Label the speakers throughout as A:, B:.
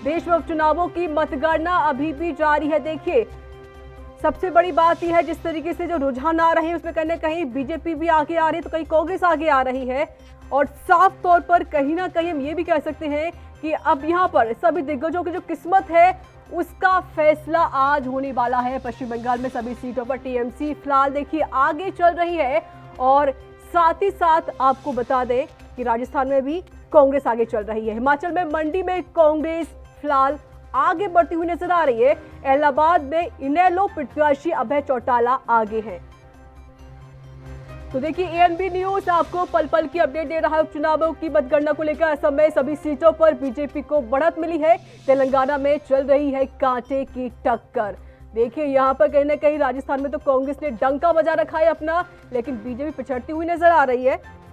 A: देश में उपचुनावों की मतगणना अभी भी जारी है। देखिए, सबसे बड़ी बात यह है जिस तरीके से जो रुझान आ रहे हैं उसमें कहीं ना कहीं बीजेपी भी आगे आ रही है तो कहीं कांग्रेस आगे आ रही है। और साफ तौर पर कहीं ना कहीं हम ये भी कह सकते हैं कि अब यहाँ पर सभी दिग्गजों की जो किस्मत है उसका फैसला आज होने वाला है। पश्चिम बंगाल में सभी सीटों पर टीएमसी फिलहाल देखिए आगे चल रही है और साथ ही साथ आपको बता दें कि राजस्थान में भी कांग्रेस आगे चल रही है। हिमाचल में मंडी में कांग्रेस फिलहाल आगे बढ़ती हुई नजर आ रही है। इलाहाबाद में इनेलो प्रत्याशी अभय चौटाला आगे हैं। तो देखिए, एएनबी न्यूज आपको पल पल की अपडेट दे रहा है उपचुनावों की मतगणना को लेकर। असम में सभी सीटों पर बीजेपी को बढ़त मिली है। तेलंगाना में चल रही है कांटे की टक्कर। देखिए, यहाँ पर कहीं ना कहीं राजस्थान में तो कांग्रेस ने डंका बजा रखा है अपना, लेकिन बीजेपी पिछड़ती हुई नजर आ रही है।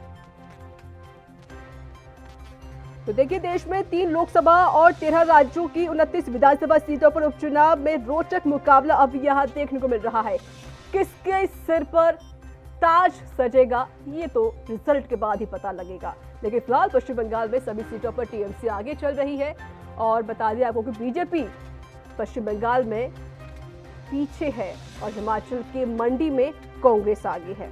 A: तो देखिए, देश में 3 लोकसभा और 13 राज्यों की 29 विधानसभा सीटों पर उपचुनाव में रोचक मुकाबला अब यहां देखने को मिल रहा है। किसके सिर पर ताज सजेगा ये तो रिजल्ट के बाद ही पता लगेगा। लेकिन फिलहाल पश्चिम बंगाल में सभी सीटों पर टीएमसी आगे चल रही है और बता दें आपको कि बीजेपी पश्चिम बंगाल में पीछे है और हिमाचल के मंडी में कांग्रेस आगे है।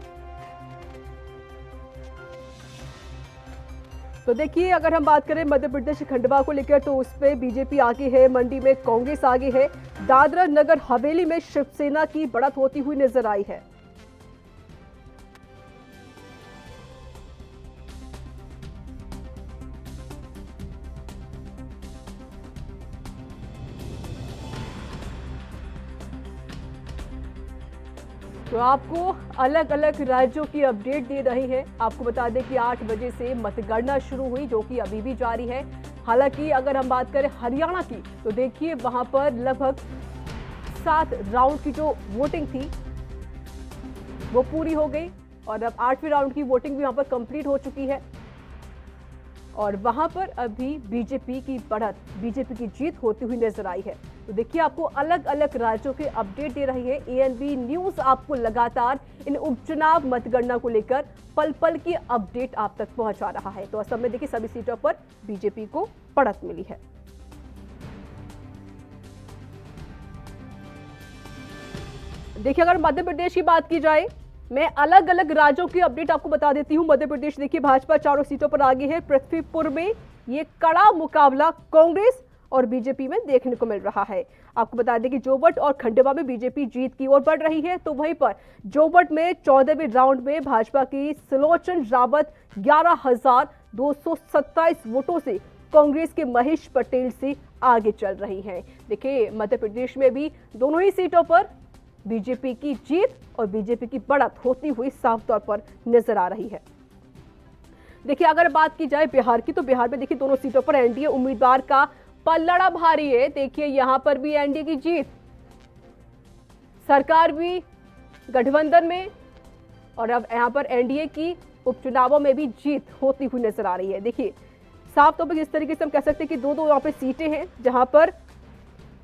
A: तो देखिए, अगर हम बात करें मध्य प्रदेश खंडवा को लेकर तो उस पे बीजेपी आगे है, मंडी में कांग्रेस आगे है। दादरा नगर हवेली में शिवसेना की बढ़त होती हुई नजर आई है। तो आपको अलग अलग राज्यों की अपडेट दे रही है। आपको बता दें कि 8 बजे से मतगणना शुरू हुई जो कि अभी भी जारी है। हालांकि अगर हम बात करें हरियाणा की तो देखिए वहां पर लगभग 7 राउंड की जो वोटिंग थी वो पूरी हो गई और अब 8वें राउंड की वोटिंग भी वहां पर कंप्लीट हो चुकी है और वहां पर अभी बीजेपी की बढ़त, बीजेपी की जीत होती हुई नजर आई है। तो देखिए, आपको अलग अलग राज्यों के अपडेट दे रही है एएनबी न्यूज। आपको लगातार इन उपचुनाव मतगणना को लेकर पल पल की अपडेट आप तक पहुंचा रहा है। तो असम में देखिए सभी सीटों पर बीजेपी को बढ़त मिली है। देखिए, अगर मध्य प्रदेश की बात की जाए, मैं अलग अलग राज्यों की अपडेट आपको बता देती हूं। मध्य प्रदेश देखिए भाजपा 4 सीटों पर आगे है। पृथ्वीपुर में ये कड़ा मुकाबला कांग्रेस और बीजेपी में देखने को मिल रहा है। आपको बता दें कि जोबट और खंडवा में बीजेपी जीत की ओर बढ़ रही है। तो वहीं पर जोबट में 14वें राउंड में भाजपा की सुलोचन रावत 11,227 वोटों से कांग्रेस के महेश पटेल से आगे चल रही हैं। देखिए, मध्य प्रदेश में भी दोनों ही सीटों पर बीजेपी की जीत और बीजेपी की बढ़त होती हुई साफ तौर पर नजर आ रही है। देखिए, अगर बात की जाए बिहार की तो बिहार में देखिए दोनों सीटों पर एनडीए उम्मीदवार का पलड़ा भारी है। देखिए, यहां पर भी एनडीए की जीत, सरकार भी गठबंधन में और अब यहां पर एनडीए की उपचुनावों में भी जीत होती हुई नजर आ रही है। देखिए, साफ तौर पर इस तरीके से हम कह सकते हैं कि दो यहाँ पे सीटें हैं जहां पर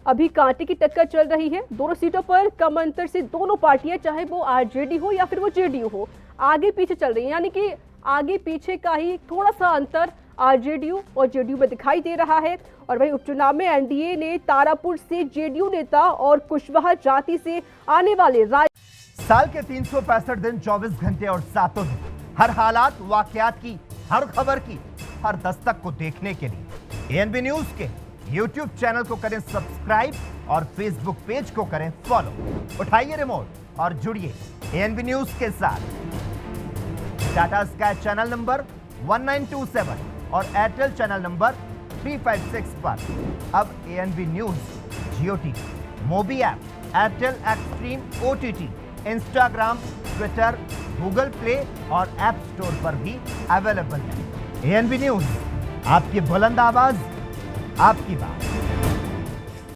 A: अभी कांटे की टक्कर चल रही है। दोनों सीटों पर कम अंतर से दोनों पार्टियां, चाहे वो आरजेडी हो या फिर वो जेडीयू हो, आगे पीछे चल रही है। यानी कि आगे पीछे का ही थोड़ा सा अंतर आरजेडीयू और जेडीयू में दिखाई दे रहा है। और वहीं उपचुनाव में एनडीए ने तारापुर से जेडीयू नेता और कुशवाहा जाति से आने वाले
B: साल के 365 दिन 24 घंटे और 7 दिन हर हालात वाकयात की, हर खबर की, हर दस्तक को देखने के लिए एएनबी न्यूज के YouTube चैनल को करें सब्सक्राइब और Facebook पेज को करें फॉलो। उठाइए रिमोट और जुड़िए एएनबी न्यूज के साथ। टाटा स्काई चैनल नंबर 1927 और एयरटेल चैनल नंबर 356 पर अब ANB news Jio TV, Mobi app, Airtel Xtreme OTT, Instagram, Twitter, Google Play और ऐप स्टोर पर भी अवेलेबल है। एएनबी न्यूज, आपकी बुलंद आवाज, आपकी बात।